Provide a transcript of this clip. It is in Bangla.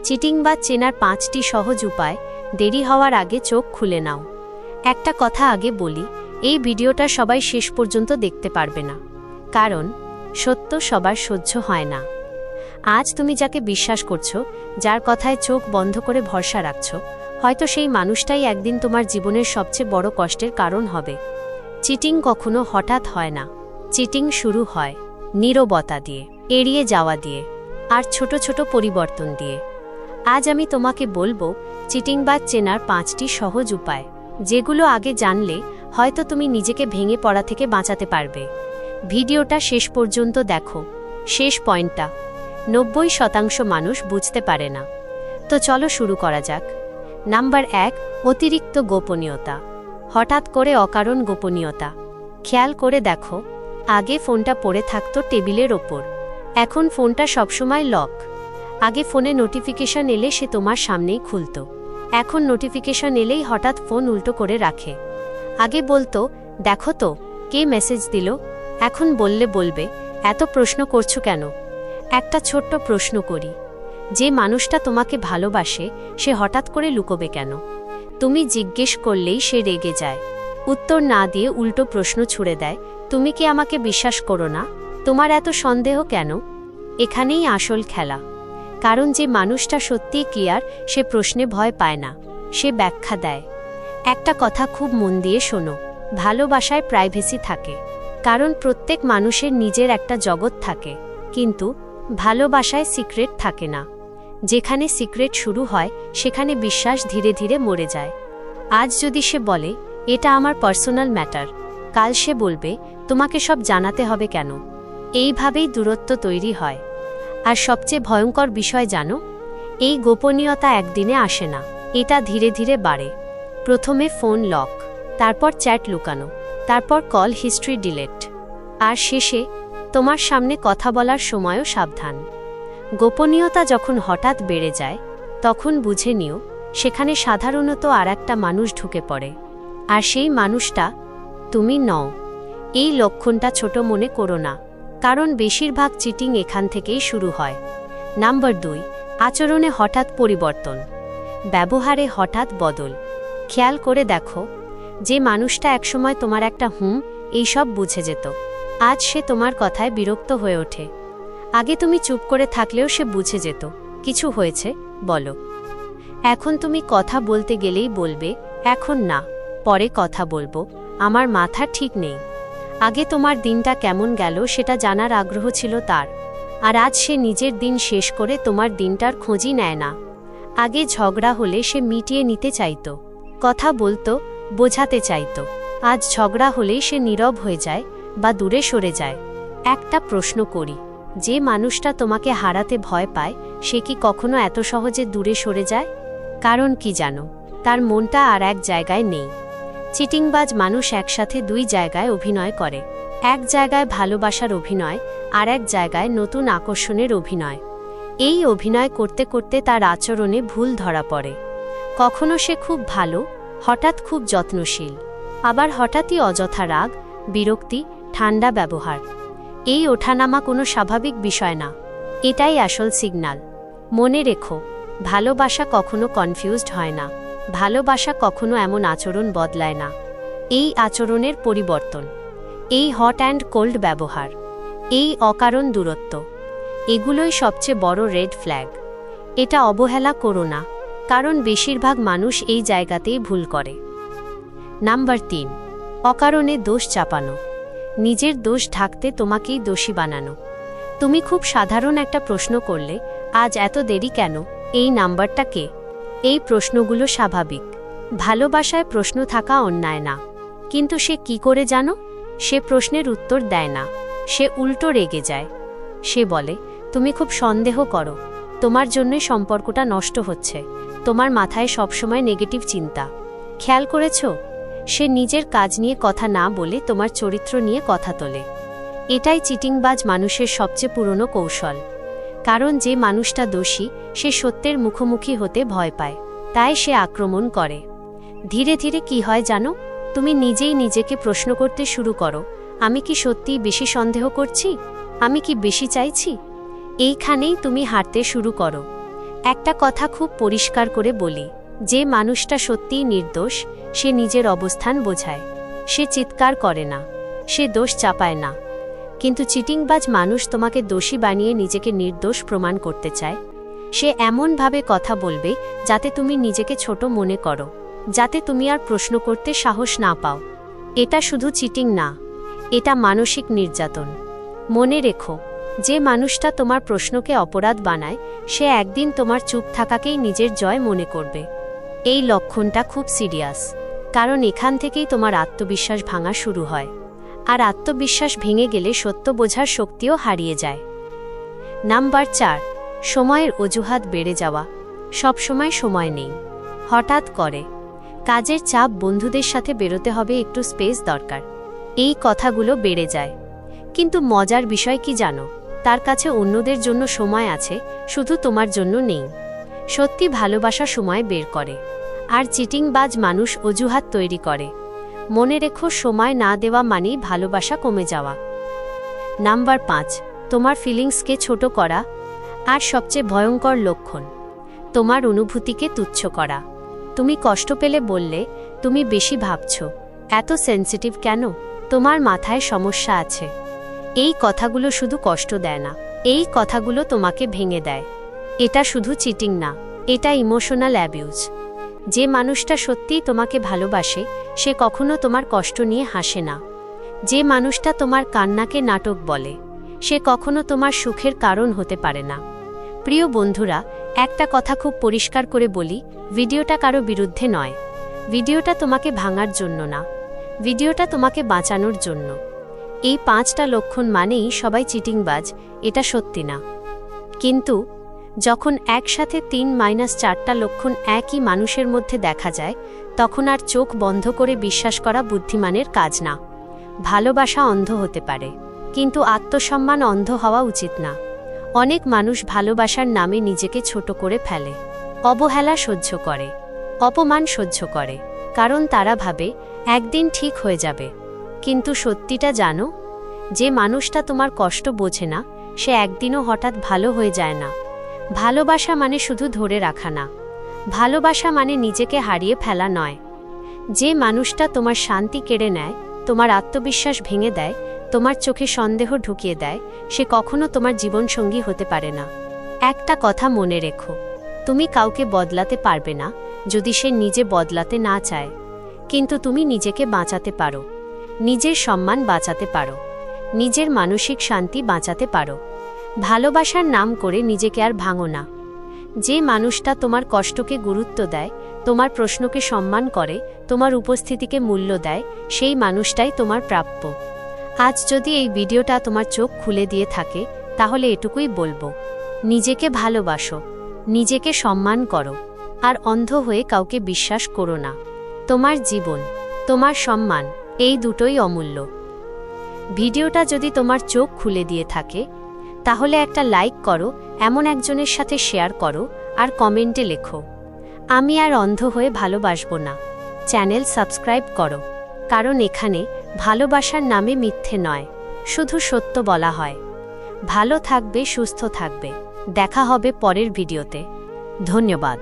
চিটিংবাজ চেনার 5টি সহজ উপায়। দেরি হওয়ার আগে চোখ খুলে নাও। একটা কথা আগে বলি, এই ভিডিওটা সবাই শেষ পর্যন্ত দেখতে পারবে না, কারণ সত্য সবার সহ্য হয় না। আজ তুমি যাকে বিশ্বাস করছো, যার কথায় চোখ বন্ধ করে ভরসা রাখছো, হয়তো সেই মানুষটাই একদিন তোমার জীবনের সবচেয়ে বড় কষ্টের কারণ হবে। চিটিং কখনো হঠাৎ হয় না। চিটিং শুরু হয় নীরবতা দিয়ে, এড়িয়ে যাওয়া দিয়ে, আর ছোট ছোট পরিবর্তন দিয়ে। আজ আমি তোমাকে বলবো চিটিংবাজ চেনার 5টি সহজ উপায়, যেগুলো আগে জানলে হয়তো তুমি নিজেকে ভেঙে পড়া থেকে বাঁচাতে পারবে। ভিডিওটা শেষ পর্যন্ত দেখো। শেষ পয়েন্টটা 90% মানুষ বুঝতে পারে না। তো চলো শুরু করা যাক। নাম্বার 1, অতিরিক্ত গোপনীয়তা। হঠাৎ করে অকারণ গোপনীয়তা। খেয়াল করে দেখো, আগে ফোনটা পড়ে থাকতো টেবিলের ওপর, এখন ফোনটা সবসময় লক। আগে ফোনে নোটিফিকেশন এলে সে তোমার সামনেই খুলতো, এখন নোটিফিকেশন এলেই হঠাৎ ফোন উল্টো করে রাখে। আগে বলতো, দেখো তো কে মেসেজ দিল, এখন বলবে এত প্রশ্ন করছো কেন। একটা ছোট্ট প্রশ্ন করি, যে মানুষটা তোমাকে ভালোবাসে সে হঠাৎ করে লুকোবে কেন? তুমি জিজ্ঞেস করলেই সে রেগে যায়, উত্তর না দিয়ে উল্টো প্রশ্ন ছুড়ে দেয়, তুমি কি আমাকে বিশ্বাস করো না? তোমার এত সন্দেহ কেন? এখানেই আসল খেলা। কারণ যে মানুষটা সত্যিই ক্লিয়ার, সে প্রশ্নে ভয় পায় না, সে ব্যাখ্যা দেয়। একটা কথা খুব মন দিয়ে শোনো, ভালোবাসায় প্রাইভেসি থাকে, কারণ প্রত্যেক মানুষের নিজের একটা জগৎ থাকে, কিন্তু ভালোবাসায় সিক্রেট থাকে না। যেখানে সিক্রেট শুরু হয় সেখানে বিশ্বাস ধীরে ধীরে মরে যায়। আজ যদি সে বলে এটা আমার পার্সোনাল ম্যাটার, কাল সে বলবে তোমাকে সব জানাতে হবে কেন? এইভাবেই দূরত্ব তৈরি হয়। আর সবচেয়ে ভয়ঙ্কর বিষয় জানো, এই গোপনীয়তা একদিনে আসে না, এটা ধীরে ধীরে বাড়ে। প্রথমে ফোন লক, তারপর চ্যাট লুকানো, তারপর কল হিস্ট্রি ডিলেট, আর শেষে তোমার সামনে কথা বলার সময়ও সাবধান। গোপনীয়তা যখন হঠাৎ বেড়ে যায়, তখন বুঝে নিও সেখানে সাধারণত আর একটা মানুষ ঢুকে পড়ে, আর সেই মানুষটা তুমি নও। এই লক্ষণটা ছোট মনে করো না, কারণ বেশিরভাগ চিটিং এখান থেকেই শুরু হয়। নাম্বার 2, আচরণে হঠাৎ পরিবর্তন, ব্যবহারে হঠাৎ বদল। খেয়াল করে দেখো, যে মানুষটা একসময় তোমার একটা এইসব বুঝে যেত, আজ সে তোমার কথায় বিরক্ত হয়ে ওঠে। আগে তুমি চুপ করে থাকলেও সে বুঝে যেত কিছু হয়েছে, বলো। এখন তুমি কথা বলতে গেলেই বলবে, এখন না, পরে কথা বলবো, আমার মাথা ঠিক নেই। আগে তোমার দিনটা কেমন গেল সেটা জানার আগ্রহ ছিল তার, আর আজ সে নিজের দিন শেষ করে তোমার দিনটার খোঁজই নেয় না। আগে ঝগড়া হলে সে মিটিয়ে নিতে চাইতো, কথা বলতো, বোঝাতে চাইতো। আজ ঝগড়া হলেই সে নীরব হয়ে যায় বা দূরে সরে যায়। একটা প্রশ্ন করি, যে মানুষটা তোমাকে হারাতে ভয় পায়, সে কি কখনো এত সহজে দূরে সরে যায়? কারণ কি জানো, তার মনটা আর এক জায়গায় নেই। চিটিংবাজ মানুষ একসাথে 2 জায়গায় অভিনয় করে, এক জায়গায় ভালোবাসার অভিনয়, আর এক জায়গায় নতুন আকর্ষণের অভিনয়। এই অভিনয় করতে করতে তার আচরণে ভুল ধরা পড়ে। কখনো সে খুব ভালো, হঠাৎ খুব যত্নশীল, আবার হঠাৎই অযথা রাগ, বিরক্তি, ঠান্ডা ব্যবহার। এই ওঠানামা কোনো স্বাভাবিক বিষয় না, এটাই আসল সিগন্যাল। মনে রেখো, ভালোবাসা কখনো কনফিউজড হয় না, ভালোবাসা কখনো এমন আচরণ বদলায় না। এই আচরণের পরিবর্তন, এই হট অ্যান্ড কোল্ড ব্যবহার, এই অকারণ দূরত্ব, এগুলোই সবচেয়ে বড় রেড ফ্ল্যাগ। এটা অবহেলা করো না, কারণ বেশিরভাগ মানুষ এই জায়গাতেই ভুল করে। নাম্বার 3, অকারণে দোষ চাপানো, নিজের দোষ ঢাকতে তোমাকেই দোষী বানানো। তুমি খুব সাধারণ একটা প্রশ্ন করলে, আজ এত দেরি কেন, এই নাম্বারটা কে? এই প্রশ্নগুলো স্বাভাবিক, ভালোবাসায় প্রশ্ন থাকা অন্যায় না, কিন্তু সে কি করে জানো? সে প্রশ্নের উত্তর দেয় না, সে উল্টো রেগে যায়। সে বলে, তুমি খুব সন্দেহ করো, তোমার জন্যই সম্পর্কটা নষ্ট হচ্ছে, তোমার মাথায় সবসময় নেগেটিভ চিন্তা। খেয়াল করেছো, সে নিজের কাজ নিয়ে কথা না বলে তোমার চরিত্র নিয়ে কথা তোলে। এটাই চিটিংবাজ মানুষের সবচেয়ে পুরনো কৌশল, কারণ যে মানুষটা দোষী সে সত্যের মুখোমুখি হতে ভয় পায়, তাই সে আক্রমণ করে। ধীরে ধীরে কি হয় জানো, তুমি নিজেই নিজেকে প্রশ্ন করতে শুরু করো, আমি কি সত্যিই বেশি সন্দেহ করছি? আমি কি বেশি চাইছি? এইখানেই তুমি হারতে শুরু করো। একটা কথা খুব পরিষ্কার করে বলি, যে মানুষটা সত্যিই নির্দোষ সে নিজের অবস্থান বোঝায়, সে চিৎকার করে না, সে দোষ চাপায় না। কিন্তু চিটিংবাজ মানুষ তোমাকে দোষী বানিয়ে নিজেকে নির্দোষ প্রমাণ করতে চায়। সে এমনভাবে কথা বলবে যাতে তুমি নিজেকে ছোট মনে করো, যাতে তুমি আর প্রশ্ন করতে সাহস না পাও। এটা শুধু চিটিং না, এটা মানসিক নির্যাতন। মনে রেখো, যে মানুষটা তোমার প্রশ্নকে অপরাধ বানায় সে একদিন তোমার চুপ থাকাকেই নিজের জয় মনে করবে। এই লক্ষণটা খুব সিরিয়াস, কারণ এখান থেকেই তোমার আত্মবিশ্বাস ভাঙা শুরু হয়। আর আত্মবিশ্বাস ভেঙে গেলে সত্য বোঝার শক্তিও হারিয়ে যায়। নাম্বার 4, সময়ের অজুহাত বেড়ে যাওয়া। সবসময় সময় নেই, হঠাৎ করে কাজের চাপ, বন্ধুদের সাথে বেরোতে হবে, একটু স্পেস দরকার, এই কথাগুলো বেড়ে যায়। কিন্তু মজার বিষয় কি জানো, তার কাছে অন্যদের জন্য সময় আছে, শুধু তোমার জন্য নেই। সত্যি ভালোবাসা সময় বের করে, আর চিটিংবাজ মানুষ অজুহাত তৈরি করে। মনে রেখো, সময় না দেওয়া মানেই ভালোবাসা কমে যাওয়া। নাম্বার 5, তোমার ফিলিংসকে ছোট করা। আর সবচেয়ে ভয়ঙ্কর লক্ষণ, তোমার অনুভূতিকে তুচ্ছ করা। তুমি কষ্ট পেলে বললে, তুমি বেশি ভাবছ, এত সেন্সিটিভ কেন, তোমার মাথায় সমস্যা আছে। এই কথাগুলো শুধু কষ্ট দেয় না, এই কথাগুলো তোমাকে ভেঙে দেয়। এটা শুধু চিটিং না, এটা ইমোশনাল অ্যাবিউজ। যে মানুষটা সত্যিই তোমাকে ভালোবাসে সে কখনো তোমার কষ্ট নিয়ে হাসে না। যে মানুষটা তোমার কান্নাকে নাটক বলে সে কখনো তোমার সুখের কারণ হতে পারে না। প্রিয় বন্ধুরা, একটা কথা খুব পরিষ্কার করে বলি, ভিডিওটা কারো বিরুদ্ধে নয়, ভিডিওটা তোমাকে ভাঙার জন্য না, ভিডিওটা তোমাকে বাঁচানোর জন্য। এই 5টা লক্ষণ মানেই সবাই চিটিংবাজ, এটা সত্যি না। কিন্তু যখন একসাথে 3-4টা লক্ষণ একই মানুষের মধ্যে দেখা যায়, তখন আর চোখ বন্ধ করে বিশ্বাস করা বুদ্ধিমানের কাজ না। ভালোবাসা অন্ধ হতে পারে, কিন্তু আত্মসম্মান অন্ধ হওয়া উচিত না। অনেক মানুষ ভালোবাসার নামে নিজেকে ছোট করে ফেলে, অবহেলা সহ্য করে, অপমান সহ্য করে, কারণ তারা ভাবে একদিন ঠিক হয়ে যাবে। কিন্তু সত্যিটা জানো, যে মানুষটা তোমার কষ্ট বোঝে না সে একদিনও হঠাৎ ভালো হয়ে যায় না। ভালোবাসা মানে শুধু ধরে রাখা না, ভালোবাসা মানে নিজেকে হারিয়ে ফেলা নয়। যে মানুষটা তোমার শান্তি কেড়ে নেয়, তোমার আত্মবিশ্বাস ভেঙে দেয়, তোমার চোখে সন্দেহ ঢুকিয়ে দেয়, সে কখনো তোমার জীবনসঙ্গী হতে পারে না। একটা কথা মনে রেখো, তুমি কাউকে বদলাতে পারবে না যদি সে নিজে বদলাতে না চায়। কিন্তু তুমি নিজেকে বাঁচাতে পারো, নিজের সম্মান বাঁচাতে পারো, নিজের মানসিক শান্তি বাঁচাতে পারো। ভালোবাসার নাম করে নিজেকে আর ভাঙো না। যে মানুষটা তোমার কষ্টকে গুরুত্ব দেয়, তোমার প্রশ্নকে সম্মান করে, তোমার উপস্থিতিকে মূল্য দেয়, সেই মানুষটাই তোমার প্রাপ্য। আজ যদি এই ভিডিওটা তোমার চোখ খুলে দিয়ে থাকে, তাহলে এটুকুই বলবো, নিজেকে ভালোবাসো, নিজেকে সম্মান করো, আর অন্ধ হয়ে কাউকে বিশ্বাস করো না। তোমার জীবন, তোমার সম্মান, এই দুটোই অমূল্য। ভিডিওটা যদি তোমার চোখ খুলে দিয়ে থাকে, তাহলে একটা লাইক করো, এমন একজনের সাথে শেয়ার করো, আর কমেন্টে লেখো, আমি আর অন্ধ হয়ে ভালোবাসবো না। চ্যানেল সাবস্ক্রাইব করো, কারণ এখানে ভালোবাসার নামে মিথ্যে নয়, শুধু সত্য বলা হয়। ভালো থাকবে, সুস্থ থাকবে, দেখা হবে পরের ভিডিওতে। ধন্যবাদ।